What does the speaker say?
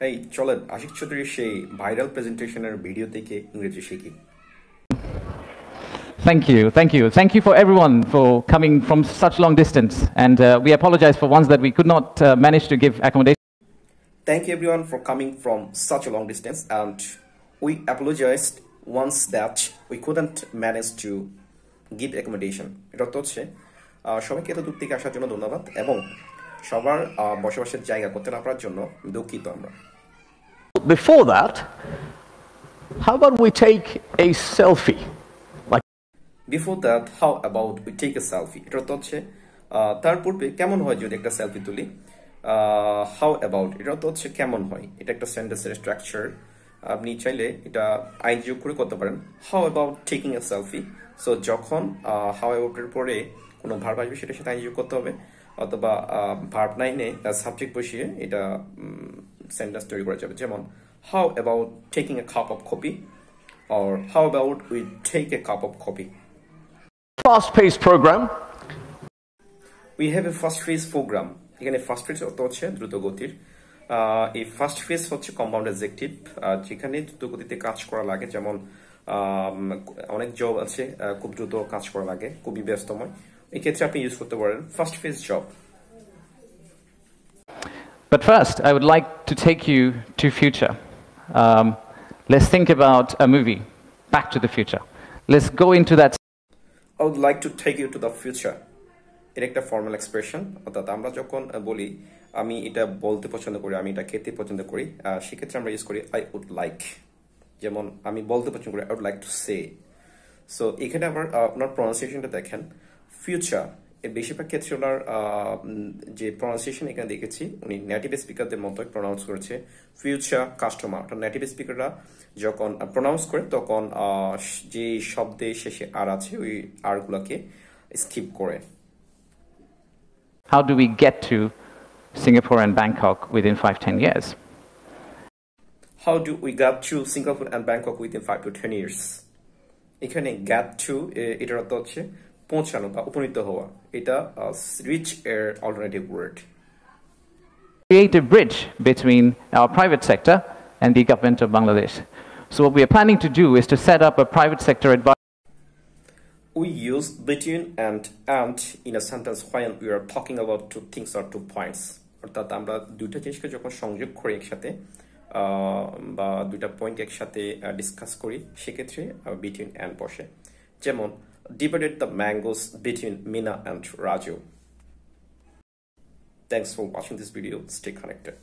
এই চলেন আশিক চৌধুরীর সেই ভাইরাল প্রেজেন্টেশনের ভিডিও থেকে ইংরেজি শিখি। Thank you for everyone for coming from such long distance, and we apologize for ones that we could not manage to give accommodation. Thank you everyone for coming from such a long distance, and we apologized once that we couldn't manage to give accommodation. এটা হচ্ছে সবাইকে এত দূর থেকে আসার জন্য ধন্যবাদ এবং সবার বসবাসের জায়গা করতে না পারার জন্য দুঃখিত আমরা। Before that, how about we take a selfie? Before that, how about we take a selfie? এটা হচ্ছে তার পূর্বে কেমন হয় যদি একটা সেলফি তুলি। How about এটা হচ্ছে কেমন হয়, এটা একটা সেন্টেন্সের স্ট্রাকচার। আপনি চাইলে এটা আইনযোগ করে করতে পারেন। How about taking a selfie? So যখন how about এর পরে কোনো ভার্ব আসবে সেটার সাথে আইনযোগ করতে হবে, অথবা ভার্ব নাইনে সাবজেক্ট বসিয়ে এটা সেন্টেন্স তৈরি করা যাবে। যেমন how about taking a cup of coffee, or how about we take a cup of coffee? Fast-paced program. We have a fast-paced program. এখানে ফাস্ট ফেজ অর্থ হচ্ছে দ্রুত গতির। এই ফাস্ট ফেজ হচ্ছে কম্পাউন্ড অ্যাডজেক্টিভ, যেখানে দ্রুত গতিতে কাজ করা লাগে। যেমন অনেক জব আছে খুব দ্রুত কাজ করা লাগে, খুবই ব্যস্তময়, এই ক্ষেত্রে আপনি ইউজ করতে পারেন fast phase job. But first, I would like to take you to future. Let's think about a movie, Back to the Future. Let's go into that. I would like to take you to the future. এটা একটা formal expression, অর্থাৎ আমরা যখন বলি আমি এটা বলতে পছন্দ করি, আমি এটা খেতে পছন্দ করি, সেক্ষেত্রে আমরা ইউজ করি আই উড লাইক। যেমন আমি বলতে পছন্দ করি, I would like to say. So এখানে আবার আপনার প্রনাউন্সিয়েশনটা দেখেন, ফিউচার এর বেশিরভাগ ক্ষেত্রে ওনার যে প্রনাউন্সিয়েশন এখানে দেখেছি উনি নেটিভ স্পিকারদের মতোই প্রনাউন্স করেছে। ফিউচার কাস্টমার, নেটিভ স্পিকাররা যখন প্রনাউন্স করে তখন যে শব্দে শেষে আর আছে ওই আরগুলোকে স্কিপ করে। How do we get to Singapore and Bangkok within 5-10 years? How do we get to Singapore and Bangkok within 5 to 10 years? এখানে get to এটার অর্থ হচ্ছে পৌঁছানো বা উপনীত হওয়া। এটা reach এর alternative word. Create a bridge between our private sector and the government of Bangladesh. So what we are planning to do is to set up a private sector advisory. We use between and in a sentence when we are talking about two things or 2 points. অর্থাৎ আমরা দুইটা জিনিসকে যখন সংযোগ করি একসাথে বা দুইটা পয়েন্ট একসাথে ডিসকাস করি সেক্ষেত্রে between and বসে। যেমন divided the mangoes between Mina and Raju. Thanks for watching this video. Stay connected.